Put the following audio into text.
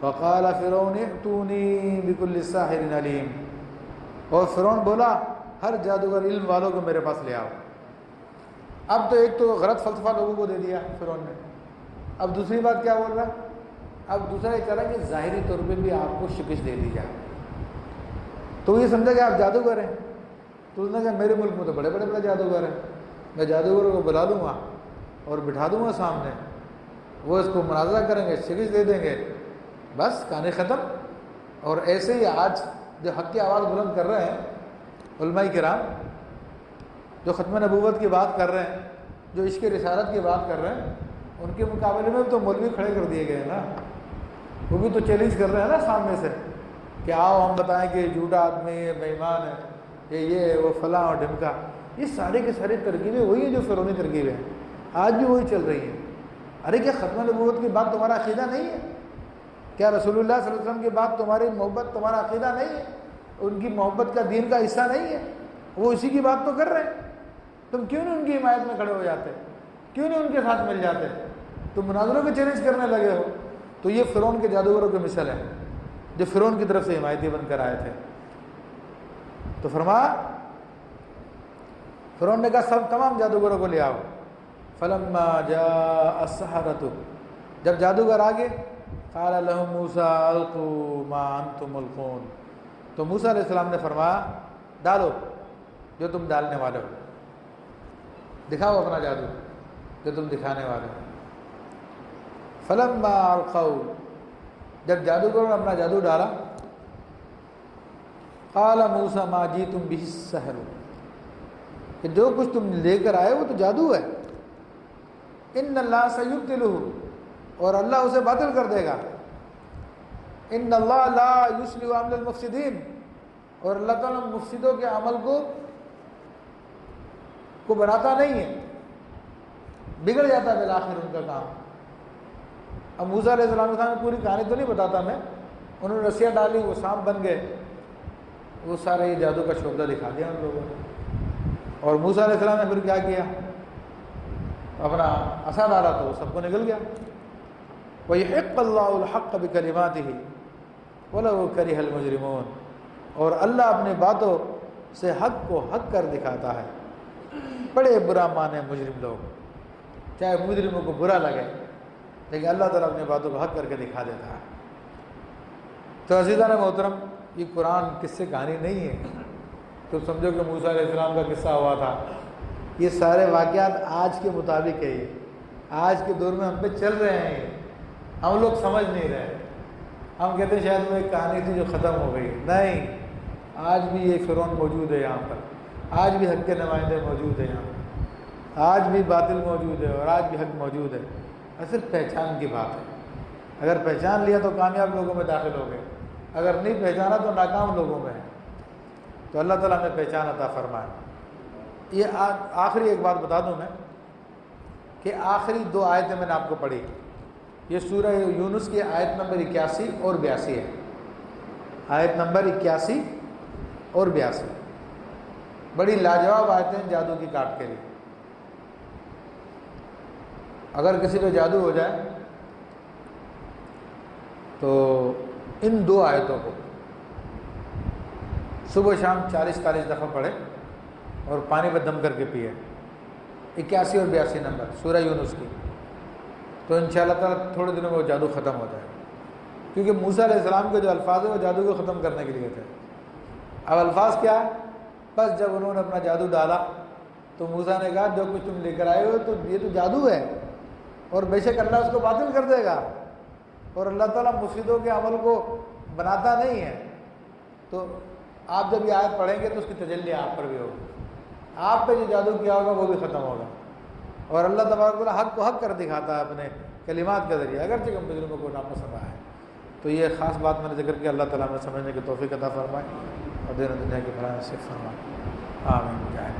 فقال فرعون ائتونی بکل ساحر علیم، اور فرعون بولا ہر جادوگر علم والوں کو میرے پاس لے آؤ۔ اب تو ایک تو غلط فلسفہ لوگوں کو دے دیا فرعون نے، اب دوسری بات کیا بول رہا ہے؟ اب دوسرا یہ کہہ رہا ہے کہ ظاہری طور پہ بھی آپ کو شکست دے دی جائے، تو یہ سمجھا کہ آپ جادوگر ہیں۔ تو اس نے کہا میرے ملک میں تو بڑے بڑے جادوگر ہیں، میں جادوگروں کو بلا لوں گا اور بٹھا دوں گا سامنے، وہ اس کو مناظرہ کریں گے، شکست دے دیں گے، بس کہانی ختم۔ اور ایسے ہی آج جو حق کی آواز بلند کر رہے ہیں علماء کرام، جو ختم نبوت کی بات کر رہے ہیں، جو عشق رسالت کی بات کر رہے ہیں، ان کے مقابلے میں تو مولوی کھڑے کر دیے گئے ہیں نا، وہ بھی تو چیلنج کر رہے ہیں نا سامنے سے کہ آؤ ہم بتائیں کہ جھوٹا آدمی ہے، بے ایمان ہے، یہ وہ فلاں اور ڈھمکا۔ یہ سارے کے سارے ترکیبیں وہی ہیں جو فرعونی ترکیبیں ہیں، آج بھی وہی چل رہی ہیں۔ ارے کیا ختم نبوت کی بات تمہارا عقیدہ نہیں ہے؟ کیا رسول اللہ صلی اللہ علیہ وسلم کی بات تمہاری محبت تمہارا عقیدہ نہیں ہے؟ ان کی محبت کا دین کا حصہ نہیں ہے؟ وہ اسی کی بات تو کر رہے ہیں، تم کیوں نہیں ان کی حمایت میں کھڑے ہو جاتے؟ کیوں نہیں ان کے ساتھ مل جاتے؟ تم مناظروں کے چیلنج کرنے لگے ہو۔ تو یہ فرعون کے جادوگروں کی مثال ہے جو فرعون کی طرف سے حمایتی بن کر آئے تھے۔ تو فرمایا فرعون نے کہا سب تمام جادوگروں کو لے آؤ۔ فلما جاء السحرة، جب جادوگر آگے، قال لهم موسیٰ القوا ما انتم ملقون، تو موسیٰ علیہ السلام نے فرمایا ڈالو جو تم ڈالنے والے ہو، دکھاؤ اپنا جادو جو تم دکھانے والے ہو۔ فلما القوا، جب جادوگروں نے اپنا جادو ڈالا، قال موسیٰ ما جئتم به السحر، کہ جو کچھ تم لے کر آئے وہ تو جادو ہے، ان اللہ سیبطلہ، اور اللہ اسے باطل کر دے گا، ان اللہ لا یصلح عمل المفسدین، اور اللہ تعالیٰ مفسدوں کے عمل کو بناتا نہیں ہے، بگڑ جاتا ہے بالآخر ان کا کام۔ اب موسیٰ علیہ السلام نے پوری کہانی تو نہیں بتاتا میں، انہوں نے رسیاں ڈالی، وہ سانپ بن گئے، وہ سارے یہ جادو کا شعبہ دکھا دیا ان لوگوں نے۔ اور موسیٰ علیہ السلام نے پھر کیا کیا؟ اپنا عصا ڈالا تو وہ سب کو نکل گیا۔ وَيُحِقُّ اللَّهُ الْحَقَّ بِكَلِمَاتِهِ وَلَوْ كَرِهَ الْمُجْرِمُونَ، اور اللہ اپنی باتوں سے حق کو حق کر دکھاتا ہے، بڑے برا مانے مجرم لوگ، چاہے مجرموں کو برا لگے، لیکن اللہ تعالیٰ اپنی باتوں کو حق کر کے دکھا دیتا ہے۔ تو عزیزان محترم، یہ قرآن قصے سے کہانی نہیں ہے تو سمجھو کہ موسیٰ علیہ السلام کا قصہ ہوا تھا۔ یہ سارے واقعات آج کے مطابق ہے، یہ آج کے دور میں ہم پہ چل رہے ہیں، ہم لوگ سمجھ نہیں رہے، ہم کہتے ہیں شاید وہ ایک کہانی تھی جو ختم ہو گئی، نہیں، آج بھی یہ فرعون موجود ہے یہاں پر، آج بھی حق کے نمائندے موجود ہیں یہاں پر، آج بھی باطل موجود ہے اور آج بھی حق موجود ہے، صرف پہچان کی بات ہے۔ اگر پہچان لیا تو کامیاب لوگوں میں داخل ہو گئے، اگر نہیں پہچانا تو ناکام لوگوں میں ہے۔ تو اللہ تعالیٰ نے پہچان عطا فرمائے۔ یہ آخری ایک بات بتا دوں میں کہ آخری دو آیتیں میں نے آپ کو پڑھی، یہ سورہ یونس کی آیت نمبر 81 اور 82 ہے، آیت نمبر 81 اور 82، بڑی لاجواب آیتیں جادو کی کاٹ کے لیے۔ اگر کسی پہ جادو ہو جائے تو ان دو آیتوں کو صبح شام 40-40 دفعہ پڑھے اور پانی پہ دم کر کے پیے، 81 اور 82 نمبر سورہ یونس کی، تو انشاءاللہ تعالیٰ تھوڑے دنوں میں وہ جادو ختم ہو جائے، کیونکہ موسیٰ علیہ السلام کے جو الفاظ ہیں وہ جادو کو ختم کرنے کے لیے تھے۔ اب الفاظ کیا ہے؟ بس جب انہوں نے اپنا جادو ڈالا تو موسیٰ نے کہا جو کچھ تم لے کر آئے ہو تو یہ تو جادو ہے، اور بے شک اللہ اس کو باطل کر دے گا، اور اللہ تعالیٰ مفسدوں کے عمل کو بناتا نہیں ہے۔ تو آپ جب یہ آیت پڑھیں گے تو اس کی تجلی آپ پر بھی ہوگی، آپ پہ جو جادو کیا ہوگا وہ بھی ختم ہوگا، اور اللہ تبارک و تعالیٰ حق کو حق کر دکھاتا ہے اپنے کلمات کے ذریعے، اگرچہ ہم مجرموں کو ناپسند آیا ہے۔ تو یہ خاص بات میں نے ذکر کیا، اللہ تعالیٰ نے سمجھنے کی توفیق عطا فرمائے اور دین و دنیا کی بھلائی نصیب فرمائے، آمین۔